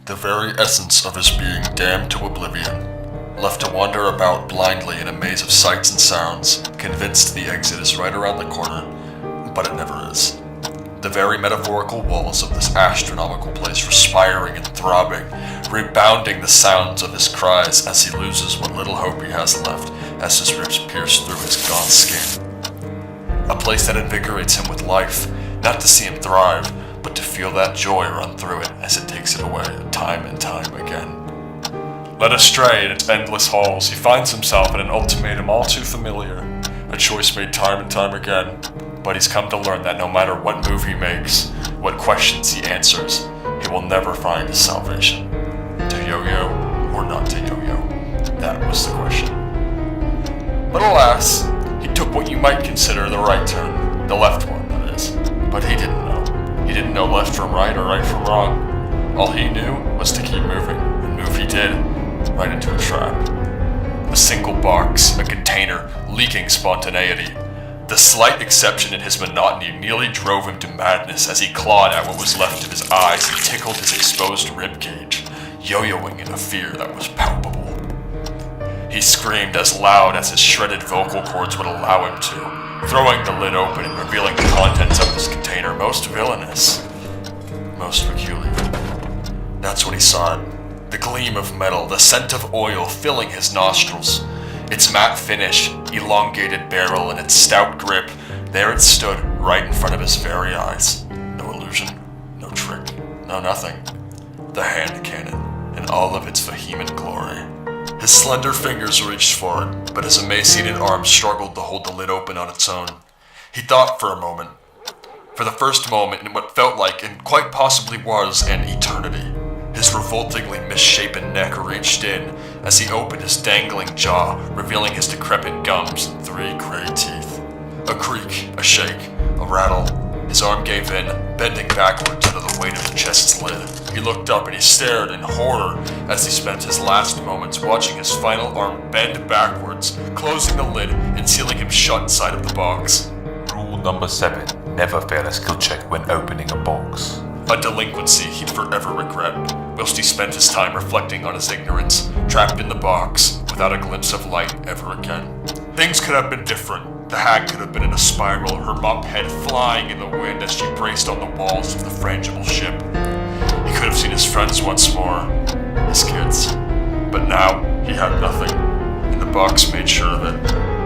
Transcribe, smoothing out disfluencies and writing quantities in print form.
the very essence of his being damned to oblivion, left to wander about blindly in a maze of sights and sounds, convinced the exit is right around the corner, but it never is. The very metaphorical walls of this astronomical place respiring and throbbing, rebounding the sounds of his cries as he loses what little hope he has left as his ribs pierce through his gaunt skin. A place that invigorates him with life, not to see him thrive, but to feel that joy run through it as it takes it away time and time again. Led astray in its endless halls, he finds himself in an ultimatum all too familiar, a choice made time and time again. But he's come to learn that no matter what move he makes, what questions he answers, he will never find his salvation. To yo-yo or not to yo-yo? That was the question. But alas, he took what you might consider the right turn, the left one, that is. But he didn't know. He didn't know left from right or right from wrong. All he knew was to keep moving, and move he did, right into a trap. A single box, a container, leaking spontaneity. The slight exception in his monotony nearly drove him to madness as he clawed at what was left of his eyes and tickled his exposed ribcage, yo-yoing in a fear that was palpable. He screamed as loud as his shredded vocal cords would allow him to, throwing the lid open and revealing the contents of his container most villainous, most peculiar. That's when he saw it. The gleam of metal, the scent of oil filling his nostrils. Its matte finish, elongated barrel, and its stout grip, there it stood, right in front of his very eyes. No illusion, no trick, no nothing. The hand cannon, in all of its vehement glory. His slender fingers reached for it, but his emaciated arms struggled to hold the lid open on its own. He thought for a moment. For the first moment in what felt like, and quite possibly was, an eternity. His revoltingly misshapen neck reached in as he opened his dangling jaw, revealing his decrepit gums and 3 gray teeth. A creak, a shake, a rattle. His arm gave in, bending backwards under the weight of the chest's lid. He looked up and he stared in horror as he spent his last moments watching his final arm bend backwards, closing the lid and sealing him shut inside of the box. Rule number 7. Never fail a skill check when opening a box. A delinquency he'd forever regret, whilst he spent his time reflecting on his ignorance, trapped in the box, without a glimpse of light ever again. Things could have been different. The hag could have been in a spiral, her mop head flying in the wind as she braced on the walls of the frangible ship. He could have seen his friends once more, his kids. But now, he had nothing, and the box made sure of it.